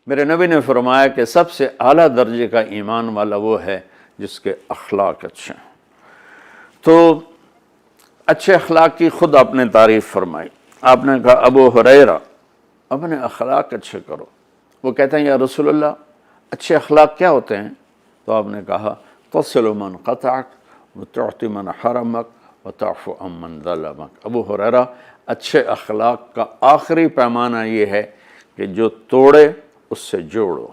میرے نبی نے فرمایا کہ سب سے اعلیٰ درجے کا ایمان والا وہ ہے جس کے اخلاق اچھے ہیں۔ تو اچھے اخلاق کی خود آپ نے تعریف فرمائی۔ آپ نے کہا ابو ہریرہ اپنے اخلاق اچھے کرو۔ وہ کہتے ہیں یا رسول اللہ اچھے اخلاق کیا ہوتے ہیں؟ تو آپ نے کہا تصل من قطعک وتعطی من حرمک وتعفو عن من ظلمک۔ ابو ہریرہ اچھے اخلاق کا آخری پیمانہ یہ ہے کہ جو توڑے اس سے جوڑو،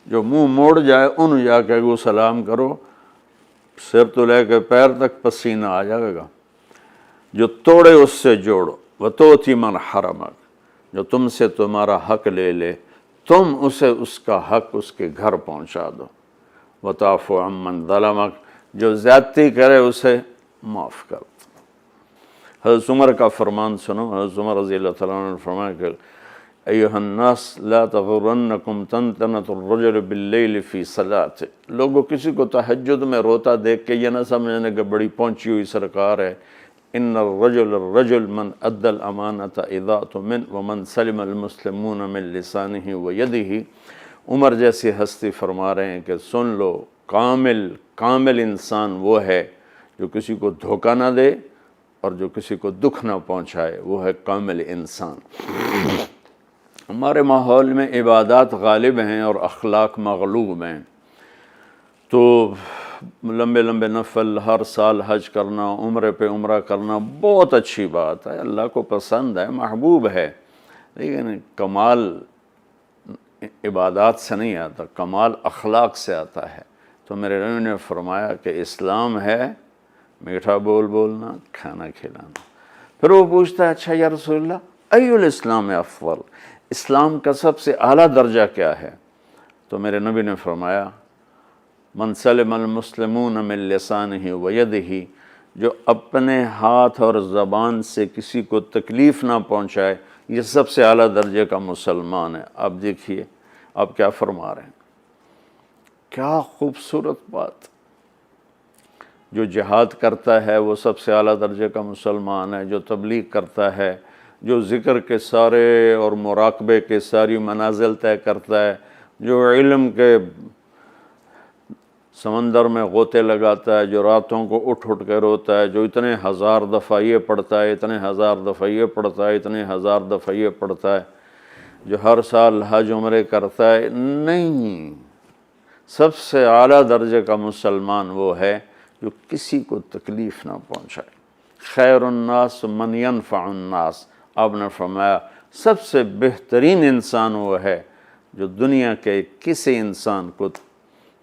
جو منہ موڑ جائے ان جا کے وہ سلام کرو، سر تو لے کے پیر تک پسینہ آ جائے گا۔ جو توڑے اس سے جوڑو، وتعطی من حرمک، جو تم سے تمہارا حق لے لے تم اسے اس کا حق اس کے گھر پہنچا دو، وتعفو عن من ظلمک، جو زیادتی کرے اسے معاف کر دو۔ حضرت عمر کا فرمان سنو۔ حضرت عمر رضی اللہ تعالیٰ عنہ نے فرمایا کہ ایھا الناس لا تغرنکم تنتنۃ الرجل باللیل فی صلاۃ، لوگوں کسی کو تہجد میں روتا دیکھ کے یہ نہ سمجھنے کہ بڑی پہنچی ہوئی سرکار ہے۔ ان الرجل من ادى الامانۃ اذا اؤتمن ومن سلم المسلمون من لسانہ ویدہ۔ عمر جیسی ہستی فرما رہے ہیں کہ سن لو، کامل انسان وہ ہے جو کسی کو دھوکہ نہ دے اور جو کسی کو دکھ نہ پہنچائے، وہ ہے کامل انسان۔ ہمارے ماحول میں عبادات غالب ہیں اور اخلاق مغلوب ہیں، تو لمبے لمبے نفل ہر سال حج کرنا، عمرے پہ عمرہ کرنا بہت اچھی بات ہے، اللہ کو پسند ہے، محبوب ہے، لیکن کمال عبادات سے نہیں آتا، کمال اخلاق سے آتا ہے۔ تو میرے نبی نے فرمایا کہ اسلام ہے میٹھا بول بولنا، کھانا کھلانا۔ پھر وہ پوچھتا ہے اچھا یا رسول اللہ ای الاسلام افضل، اسلام کا سب سے اعلیٰ درجہ کیا ہے؟ تو میرے نبی نے فرمایا من سلم المسلمون من لسانہ ویدہ، جو اپنے ہاتھ اور زبان سے کسی کو تکلیف نہ پہنچائے، یہ سب سے اعلیٰ درجے کا مسلمان ہے۔ آپ دیکھیے آپ کیا فرما رہے ہیں، کیا خوبصورت بات۔ جو جہاد کرتا ہے وہ سب سے اعلیٰ درجے کا مسلمان ہے، جو تبلیغ کرتا ہے، جو ذکر کے سارے اور مراقبے کے ساری منازل طے کرتا ہے، جو علم کے سمندر میں غوطے لگاتا ہے، جو راتوں کو اٹھ کے روتا ہے، جو اتنے ہزار دفعہ یہ پڑھتا ہے، اتنے ہزار دفعہ یہ پڑھتا ہے، اتنے ہزار دفعہ یہ پڑھتا ہے، جو ہر سال حج عمرے کرتا ہے، نہیں، سب سے اعلیٰ درجے کا مسلمان وہ ہے جو کسی کو تکلیف نہ پہنچائے۔ خیر الناس من ینفع الناس، آپ نے فرمایا سب سے بہترین انسان وہ ہے جو دنیا کے کسی انسان کو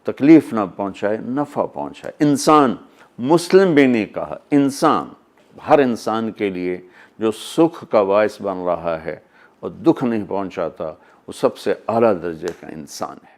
تکلیف نہ پہنچائے، نفع پہنچائے۔ انسان، مسلم بھی نہیں کہا، انسان، ہر انسان کے لیے جو سکھ کا باعث بن رہا ہے اور دکھ نہیں پہنچاتا، وہ سب سے اعلیٰ درجے کا انسان ہے۔